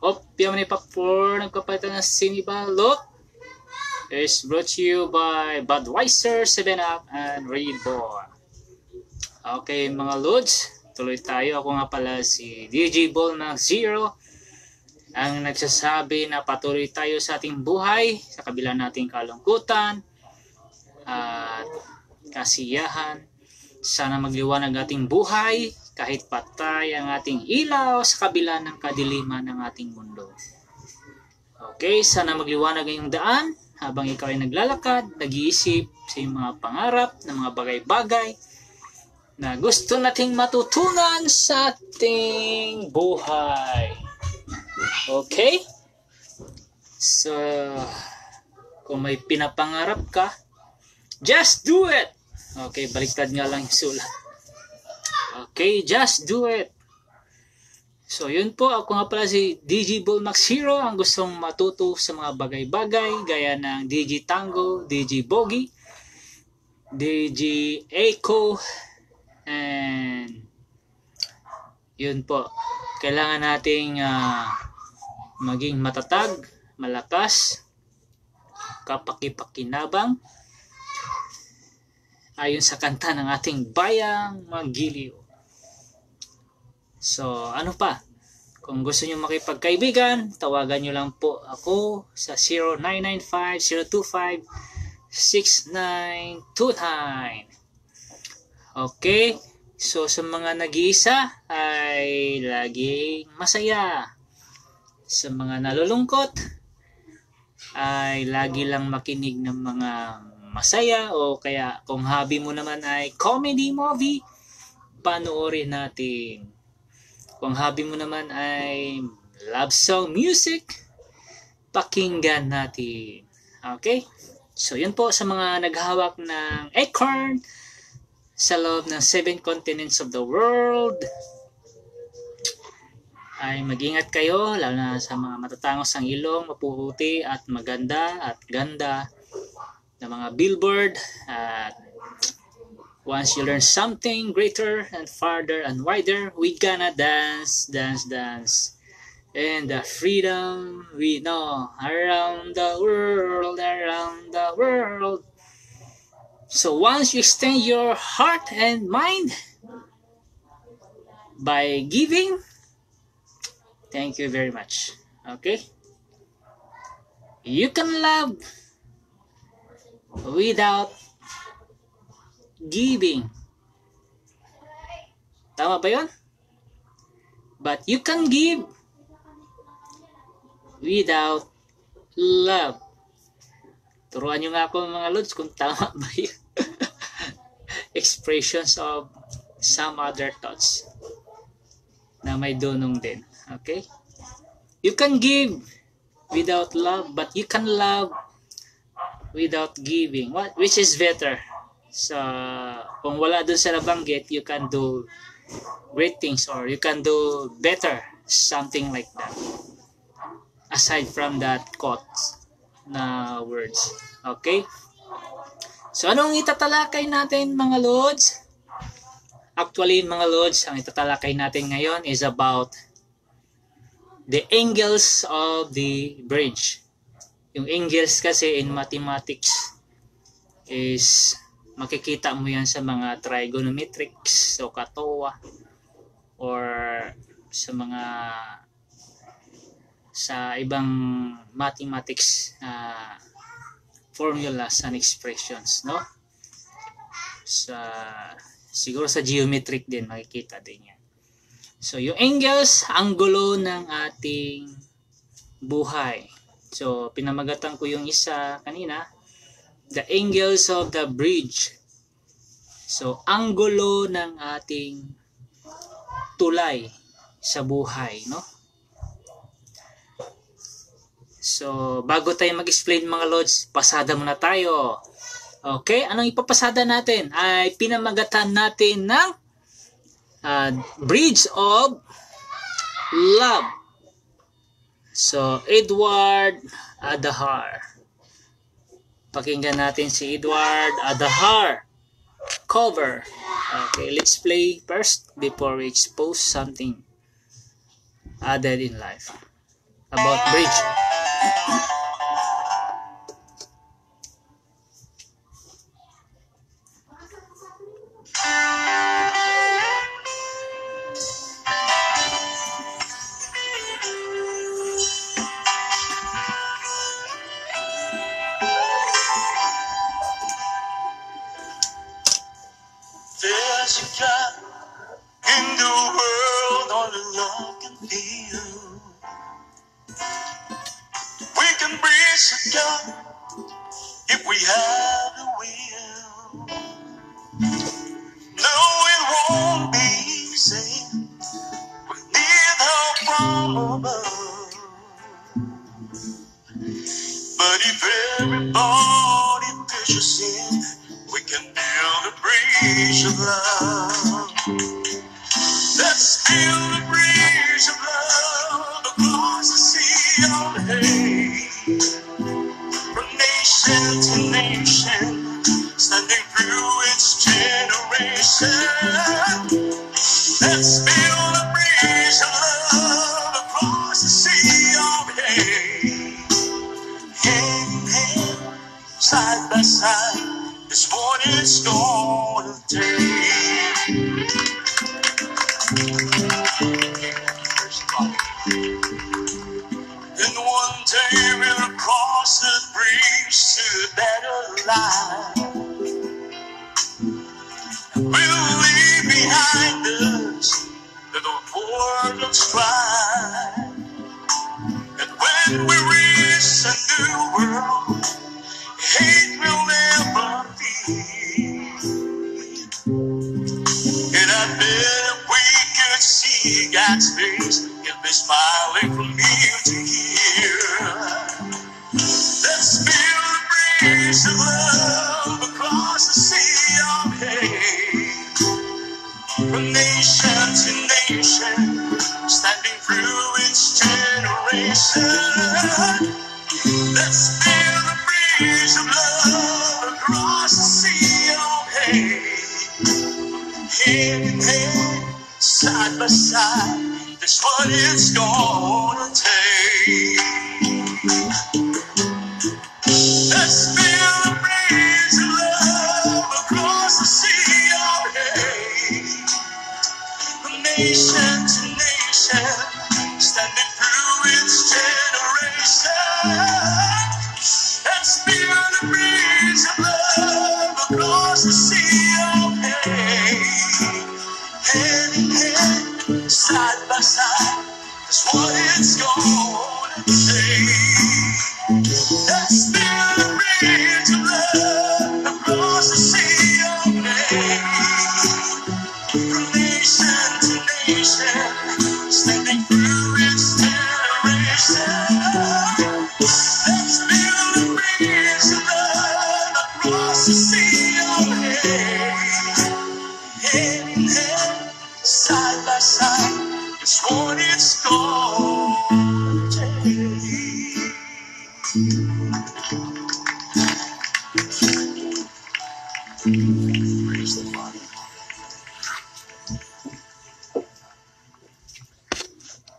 Opya ni Pakpor, nagpapalitan ng sinibalot is brought to you by Budweiser, 7-Up, and Red Bull. Okay mga Lods, tuloy tayo. Ako nga pala si DJ Ball Max Zero, ang nagsasabi na patuloy tayo sa ating buhay sa kabila nating kalungkutan at kasiyahan. Sana magliwanag ating buhay kahit patay ang ating ilaw sa kabila ng kadiliman ng ating mundo. Okay, sana magliwanag ang iyong daan habang ikaw ay naglalakad, nag-iisip sa iyong mga pangarap ng mga bagay-bagay na gusto nating matutunan sa ating buhay. Okay? So, kung may pinapangarap ka, just do it! Okay, baliktad nga lang yung sulat. Okay, just do it! So, yun po. Ako nga pala si DJ Bull Max Hero, ang gustong matuto sa mga bagay-bagay gaya ng DJ Tango, DJ Bogey, DJ Echo, and yun po. Kailangan nating maging matatag, malakas, kapaki-pakinabang, ayon sa kanta ng ating bayang Magiliw. So, ano pa? Kung gusto nyo makipagkaibigan, tawagan nyo lang po ako sa 0995-025-6929. Okay? So, sa mga nag-iisa ay laging masaya. Sa mga nalulungkot ay lagi lang makinig ng mga masaya, o kaya kung hobby mo naman ay comedy movie, panoorin natin. Kung hobby mo naman ay love song music, pakinggan natin. Okay? So, yun po sa mga naghahawak ng acorn sa loob ng 7 continents of the world. Ay mag-ingat kayo, lalo na sa mga matatangos ang ilong, mapuputi at maganda at ganda na mga billboard. At once you learn something greater and farther and wider, we gonna dance, dance, dance. And the freedom we know around the world, around the world. So once you extend your heart and mind by giving, thank you very much. Okay? You can love without giving. Tama ba yun? But you can give without love. Turuan nyo nga ako mga Lods kung tama ba yun. Expressions of some other thoughts na may dunong din. Okay? You can give without love, but you can love without giving. Which is better? So, kung wala dun sa nabanggit, you can do great things, or you can do better, something like that. Aside from that quote na words. Okay? So, anong itatalakay natin mga Lods? Actually, mga Lods, ang itatalakay natin ngayon is about the angles of the bridge. Yung angles kasi in mathematics is makikita mo yan sa mga trigonometrics o katoa, or sa ibang mathematics formulas and expressions, no? Siguro sa geometric din makikita din yan. So yung angles, anggulo ng ating buhay. So pinamagatan ko yung isa kanina, the angles of the bridge. So anggulo ng ating tulay sa buhay, no? So, bago tayo mag-explain mga Lods, pasada muna tayo. Okay? Anong ipapasada natin? Ay pinamagatan natin ng Bridge of Love. So, Edward Adahar. Pakinggan natin si Edward Adahar. Cover. Okay, let's play first before we expose something other in life. about bridge. There's a God in the world only love can feel. We can bridge the gap if we have the will. No, it won't be easy. We need help from above. But if everybody pitches in, we can build a bridge of love. Let's build a bridge of love across the sea of hate. From nation to nation, standing through its generation. Let's build a bridge of love across the sea of hate. Hand in hand, side by side, is what it's gonna take. And one day we'll cross the bridge to a better life. We'll leave behind us the world of strife. And when we reach a new world, hate will never be. And I bet if we could see God's face, he'll be smiling from ear to ear. Let's build a bridge of love across the sea of hate. From nation to nation, standing through its generation. Let's build a bridge of love across the sea of hate. Hand in hand, side by side, that's what it's gonna take. Let's build a bridge of love across the sea of hate. From nation to nation, standing through its generation. Let's build a bridge of love across the sea of hate. Hand in hand, side by side, that's what it's gonna take. Let's build a bridge of love across the sea of hate. From nation to nation, standing through its generation. Let's build a bridge of love across the sea of hate. Hand in hand, side by side, it's what it's gonna take. Praise the Father.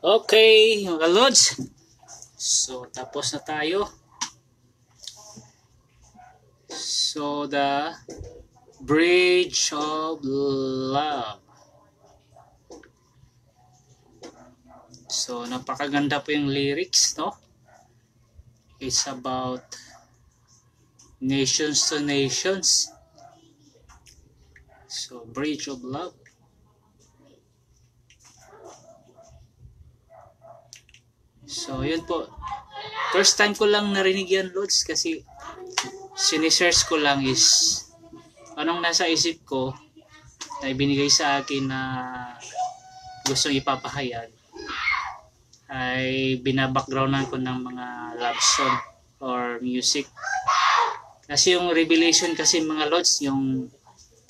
Okay, mga Lods. So, tapos na tayo. So, the Bridge of Love. So, napakaganda po yung lyrics, no? It's about nations to nations. So, Bridge of Love. So, yun po. First time ko lang narinig yan, Lods, kasi sinisearch ko lang is anong nasa isip ko na ibinigay sa akin na gustong ipapahayag ay binabackgroundan ko ng mga love song or music. Kasi yung revelation kasi mga Lods, yung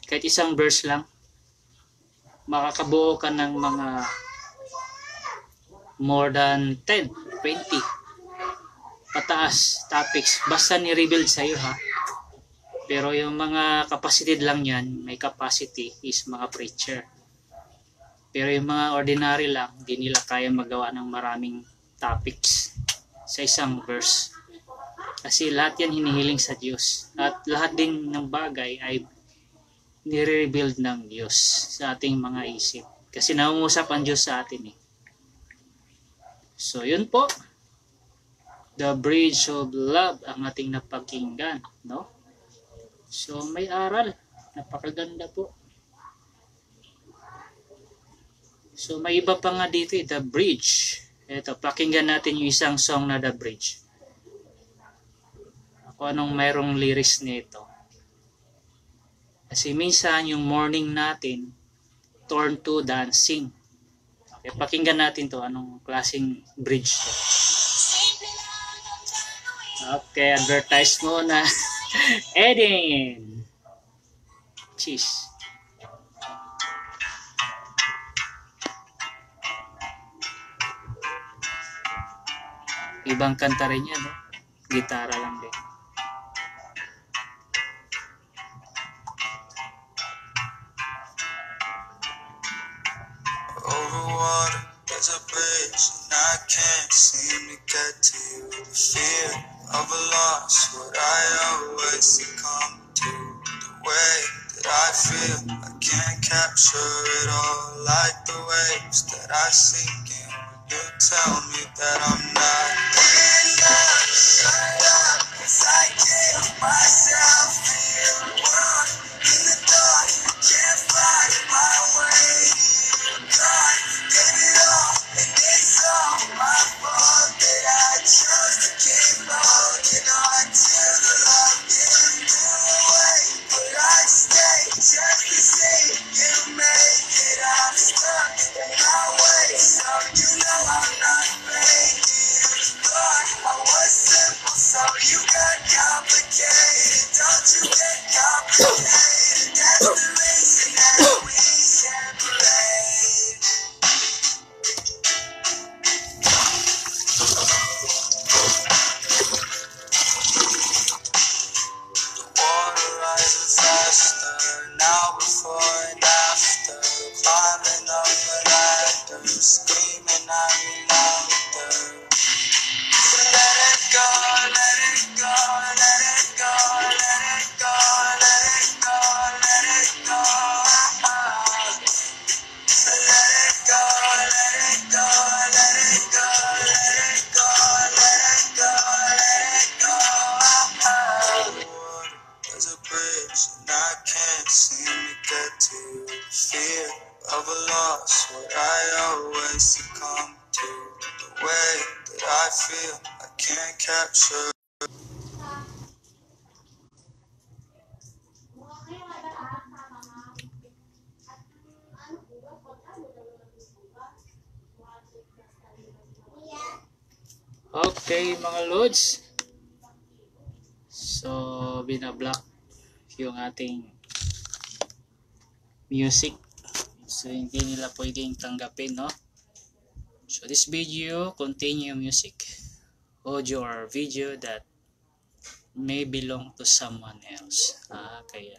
kahit isang verse lang, makakabuo ka ng mga more than 10, 20 pataas topics basta ni-reveal sa'yo ha. Pero yung mga capacity lang yan, may capacity is mga preacher. Pero yung mga ordinary lang, di nila kaya magawa ng maraming topics. sa isang verse. Kasi lahat yan hinihiling sa Diyos. At lahat din ng bagay ay nire-rebuild ng Diyos sa ating mga isip. Kasi nangungusap ang Diyos sa atin eh. So yun po. The Bridge of Love ang ating napakinggan, no? So may aral. Napakaganda po. So may iba pa nga dito eh, The Bridge. Ito, pakinggan natin yung isang song na The Bridge. Kung anong mayroong lyrics nito. Kasi minsan yung morning natin turn to dancing. Okay, pakinggan natin to, anong klaseng bridge to. Okay, advertise muna. Eden. Cheese. Ibang kanta rin yan, no? Gitara lang din. Over water, there's a bridge, and I can't seem to get to you. The fear of a loss, what I always succumb to. The way that I feel, I can't capture it all. Like the waves that I sink in. You tell me that I'm not enough. Shut up, 'cause I give myself to you. World in the dark, can't find my way. God gave it all, and it's all my fault that I chose to keep holding on to the love you threw away. But I'd stay just to see you make it. I'm stuck in my way, so you know I'm not faking. Thought I was simple, so you got complicated. Don't you get complicated? That's the reason that we separate. The water rising faster, now before and after. Climbing up a ladder, screaming at me louder. So let it go, let it go, let it go, let it go, let it go, let it go. So let it go, let it go, let it go, let it go, let it go, let it go. There's a bridge and I can't seem to get to you. Fear of a loss, what I always succumb to. The way that I feel, I can't capture. Okay mga Lods. So binablock yung ating music. So hindi nila pwedeng tanggapin, no? So this video contain music, audio or video that may belong to someone else. Kaya.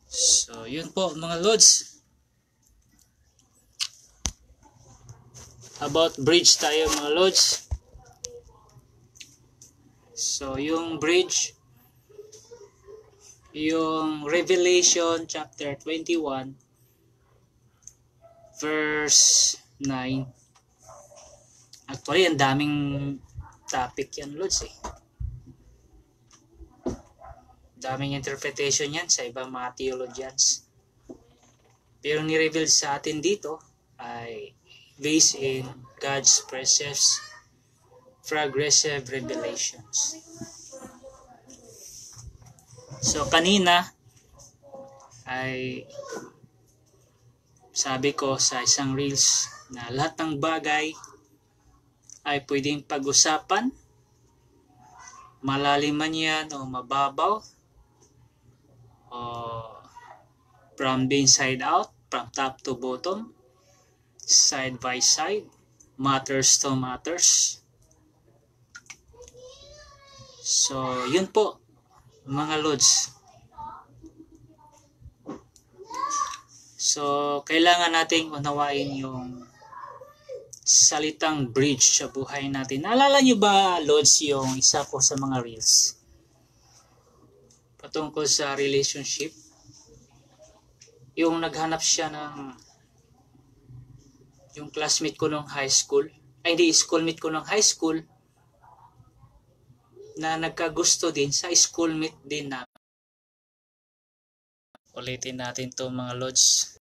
So yun po mga Lods. About bridge tayo mga Lods. So yung bridge, yung Revelation chapter 21 verse 9. Actually ang daming topic yan Lods eh. Daming interpretation yan sa ibang mga theologians. Pero ni-reveal sa atin dito ay based in God's precepts, progressive revelations. So kanina ay sabi ko sa isang reels na lahat ng bagay ay pwedeng pag-usapan, malalim man yan o mababaw, o from the inside out, from top to bottom, side by side, matters to matters. So yun po mga Lods. So kailangan nating unawain yung salitang bridge sa buhay natin. Naalala nyo ba, Lods, yung isa ko sa mga reels patungkol sa relationship? Yung naghanap siya ng yung classmate ko nung high school, ay hindi, schoolmate ko nung high school, na nagkagusto din sa schoolmate din na. Ulitin natin to mga Lods.